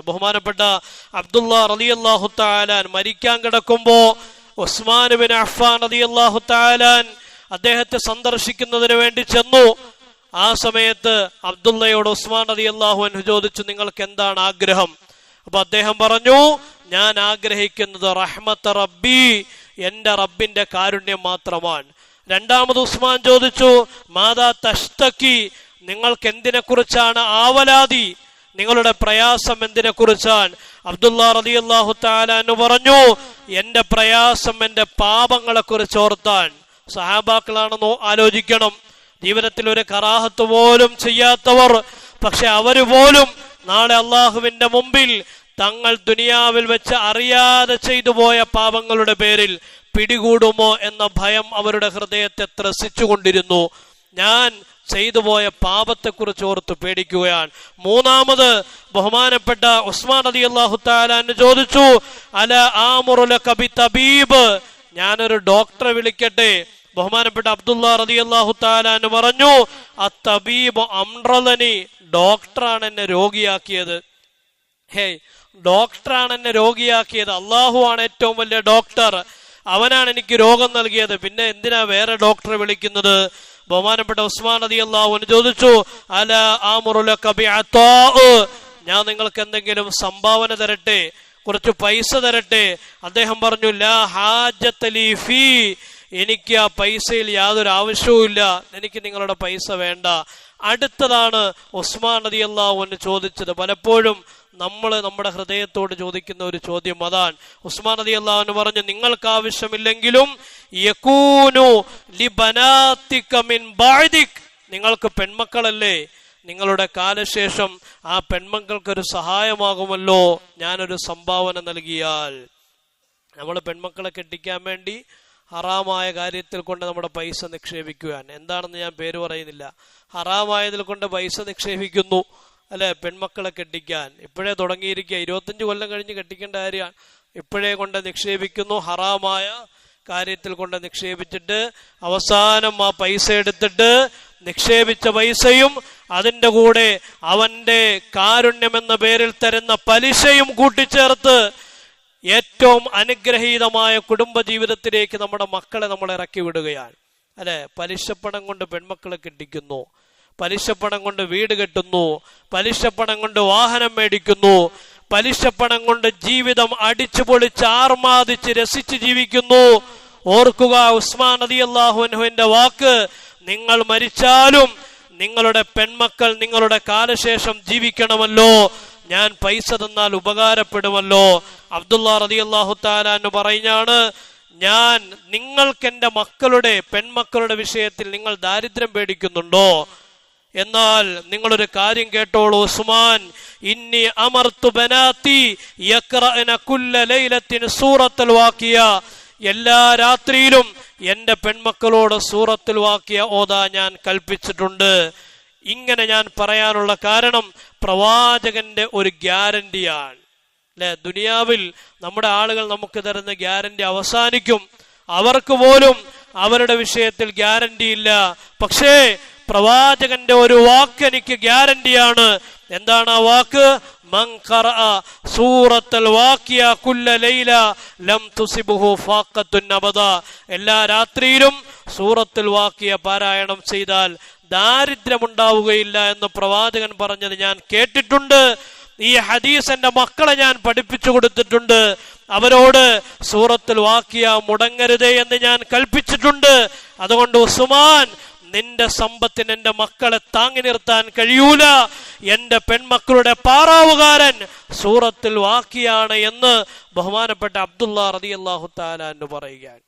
ബഹുമാനപ്പെട്ട അബ്ദുള്ള റളിയല്ലാഹു തആല മരിക്കാൻ കിടക്കുമ്പോ ഉസ്മാൻ ബിൻ അഫ്ഫാൻ റളിയല്ലാഹു തആല അദ്ദേഹത്തെ സന്ദർശിക്കുന്നതിന് വേണ്ടി ചെന്നു. ആ സമയത്ത് അബ്ദുള്ളയോട് ഉസ്മാൻ റളിയല്ലാഹു അൻഹു ചോദിച്ചു, നിങ്ങൾക്ക് എന്താണ് ആഗ്രഹം? അപ്പൊ അദ്ദേഹം പറഞ്ഞു, ഞാൻ ആഗ്രഹിക്കുന്നത് റഹ്മത്ത് റബ്ബി, എന്റെ റബ്ബിന്റെ കാരുണ്യം മാത്രമാണ്. രണ്ടാമത് ഉസ്മാൻ ചോദിച്ചു, മാതാ തഷ്തക്കി, നിങ്ങൾക്ക് എന്തിനെ കുറിച്ചാണ് ആവലാതി, നിങ്ങളുടെ പ്രയാസം എന്തിനെ കുറിച്ചാണ്? അബ്ദുള്ള റളിയല്ലാഹു തആല അൻഹു പറഞ്ഞു, എന്റെ പ്രയാസം എന്റെ പാപങ്ങളെ കുറിച്ച് ഓർത്താൻ. സഹാബാക്കളാണെന്നോ ആലോചിക്കണം, ജീവിതത്തിൽ ഒരു കറാഹത്ത് പോലും ചെയ്യാത്തവർ, പക്ഷെ അവര് പോലും നാളെ അള്ളാഹുവിന്റെ മുമ്പിൽ തങ്ങൾ ദുനിയാവിൽ വെച്ച് അറിയാതെ ചെയ്തു പോയ പാപങ്ങളുടെ പേരിൽ പിടികൂടുമോ എന്ന ഭയം അവരുടെ ഹൃദയത്തെ ത്രസിച്ചുകൊണ്ടിരുന്നു. ഞാൻ ചെയ്തു പോയ പാപത്തെക്കുറിച്ച് ഓർത്ത് പേടിക്കുകയാണ്. മൂന്നാമത് ബഹുമാനപ്പെട്ട ഉസ്മാൻ റളിയല്ലാഹു തആല അൻഹു ചോദിച്ചു, അല ആമുറുലക ബിതബീബ്, ഞാനൊരു ഡോക്ടറെ വിളിക്കട്ടെ? ബഹുമാനപ്പെട്ട അബ്ദുള്ള റളിയല്ലാഹു തആല അൻഹു പറഞ്ഞു, അത്തബീബ് അംറലനി, ഡോക്ടറാണ് എന്നെ രോഗിയാക്കിയത്. ഡോക്ടറാണ് എന്നെ രോഗിയാക്കിയത്. അള്ളാഹു ആണ് ഏറ്റവും വലിയ ഡോക്ടർ, അവനാണ് എനിക്ക് രോഗം നൽകിയത്, പിന്നെ എന്തിനാ വേറെ ഡോക്ടറെ വിളിക്കുന്നത്? ബഹുമാനപ്പെട്ട ഉസ്മാൻ റളിയല്ലാഹു അൻഹു ചോദിച്ചു, അല ആമുറുലക ബിഅതാ, ഞാൻ നിങ്ങൾക്ക് എന്തെങ്കിലും സംഭാവന തരട്ടെ, കുറച്ച് പൈസ തരട്ടെ? അദ്ദേഹം പറഞ്ഞു, ലാ ഹാജത ലീ ഫീ, എനിക്ക് ആ പൈസയിൽ യാതൊരു ആവശ്യവുമില്ല, എനിക്ക് നിങ്ങളുടെ പൈസ വേണ്ട. അടുത്തതാണ് ഉസ്മാൻ റളിയല്ലാഹു അൻഹു ചോദിച്ചത്. പലപ്പോഴും നമ്മൾ നമ്മുടെ ഹൃദയത്തോട് ചോദിക്കുന്ന ഒരു ചോദ്യം അതാണ്. ഉസ്മാൻ റളിയല്ലാഹു അൻഹു പറഞ്ഞു, നിങ്ങൾക്ക് ആവശ്യമില്ലെങ്കിലും യകൂനു ലിബനാതിക മിൻ ബഅദിക്, നിങ്ങൾക്ക് പെൺമക്കളല്ലേ, നിങ്ങളുടെ കാലശേഷം ആ പെൺമക്കൾക്കൊരു സഹായമാകുമല്ലോ ഞാനൊരു സംഭാവന നൽകിയാൽ. നമ്മൾ പെൺമക്കളെ കെട്ടിക്കാൻ വേണ്ടി ഹറാമായ കാര്യത്തിൽ കൊണ്ട് നമ്മുടെ പൈസ നിക്ഷേപിക്കുകയാണ്. എന്താണെന്ന് ഞാൻ പേര് പറയുന്നില്ല. ഹറാമായതിൽ കൊണ്ട് പൈസ നിക്ഷേപിക്കുന്നു, അല്ലെ? പെൺമക്കളെ കെട്ടിക്കാൻ ഇപ്പോഴേ തുടങ്ങിയിരിക്കുക, 25 കൊല്ലം കഴിഞ്ഞ് കെട്ടിക്കേണ്ട കാര്യമാണ്. ഇപ്പോഴേ കൊണ്ട് നിക്ഷേപിക്കുന്നു, ഹറാമായ കാര്യത്തിൽ കൊണ്ട് നിക്ഷേപിച്ചിട്ട് അവസാനം ആ പൈസ എടുത്തിട്ട് നിക്ഷേപിച്ച പൈസയും അതിൻ്റെ കൂടെ അവന്റെ കാരുണ്യം എന്ന പേരിൽ തരുന്ന പലിശയും കൂട്ടിച്ചേർത്ത് ഏറ്റവും അനുഗ്രഹീതമായ കുടുംബജീവിതത്തിലേക്ക് നമ്മുടെ മക്കളെ നമ്മൾ ഇറക്കി വിടുകയാണ്, അല്ലെ? പലിശപ്പണം കൊണ്ട് പെൺമക്കളെ കെട്ടിക്കുന്നു, പലിശപ്പണം കൊണ്ട് വീട് കെട്ടുന്നു, പലിശപ്പണം കൊണ്ട് വാഹനം മേടിക്കുന്നു, പലിശപ്പണം കൊണ്ട് ജീവിതം അടിച്ചു പൊളിച്ച് ആർമാദിച്ച് രസിച്ച് ജീവിക്കുന്നു. ഓർക്കുക ഉസ്മാൻ റളിയല്ലാഹു അൻഹുവിന്റെ വാക്ക്, നിങ്ങൾ മരിച്ചാലും നിങ്ങളുടെ പെൺമക്കൾ നിങ്ങളുടെ കാലശേഷം ജീവിക്കണമല്ലോ, ഞാൻ പൈസ തന്നാൽ ഉപകാരപ്പെടുമല്ലോ. അബ്ദുള്ള റളിയല്ലാഹു തആല അൻഹു പറയുകയാണ്, ഞാൻ നിങ്ങൾക്ക് എന്റെ മക്കളുടെ പെൺമക്കളുടെ വിഷയത്തിൽ നിങ്ങൾ ദാരിദ്ര്യം പേടിക്കുന്നുണ്ടോ? എന്നാൽ നിങ്ങളൊരു കാര്യം കേട്ടോളൂ ഉസ്മാൻ, ഇന്നി അമർതു ബനാതി യഖറഅന കുല്ല ലൈലത്തിൻ സൂറത്തുൽ വാഖിയ, എല്ലാ രാത്രിയിലും എന്റെ പെൺമക്കളോട് സൂറത്തുൽ വാഖിയ ഓതാൻ ഞാൻ കൽപ്പിച്ചിട്ടുണ്ട്. ഇങ്ങനെ ഞാൻ പറയാനുള്ള കാരണം പ്രവാചകന്റെ ഒരു ഗ്യാരണ്ടിയാണ്, അല്ലെ? ദുനിയാവിൽ നമ്മുടെ ആളുകൾ നമുക്ക് തരുന്ന ഗ്യാരണ്ടി അവസാനിക്കും, അവർക്ക് പോലും അവരുടെ വിഷയത്തിൽ ഗ്യാരണ്ടി ഇല്ല. പക്ഷേ പ്രവാചകന്റെ ഒരു വാക്ക് എനിക്ക് ഗ്യാരണ്ടിയാണ്. എന്താണ് ആ വാക്ക്? മൻ ഖറഅ സൂറത്തുൽ വാഖിയ കുല്ല ലൈല ലം തുസിബുഹു ഫാഖത്തുൻ അബദ, എല്ലാ രാത്രിയിലും സൂറത്തുൽ വാഖിയ പാരായണം ചെയ്താൽ ദാരിദ്ര്യമുണ്ടാവുകയില്ല എന്ന് പ്രവാചകൻ പറഞ്ഞത് ഞാൻ കേട്ടിട്ടുണ്ട്. ഈ ഹദീസ് എന്റെ മക്കളെ ഞാൻ പഠിപ്പിച്ചു കൊടുത്തിട്ടുണ്ട്. അവരോട് സൂറത്തുൽ വാഖിയ മുടങ്ങരുതേ എന്ന് ഞാൻ കൽപ്പിച്ചിട്ടുണ്ട്. അതുകൊണ്ട് ഉസ്മാൻ, നിന്റെ സമ്പത്തിന് എന്റെ മക്കളെ താങ്ങി നിർത്താൻ കഴിയൂല, എന്റെ പെൺമക്കളുടെ പാറാവുകാരൻ സൂറത്തുൽ വാഖിയാണ് എന്ന് ബഹുമാനപ്പെട്ട അബ്ദുള്ള റളിയല്ലാഹു തആല അൻഹു പറയുകയാണ്.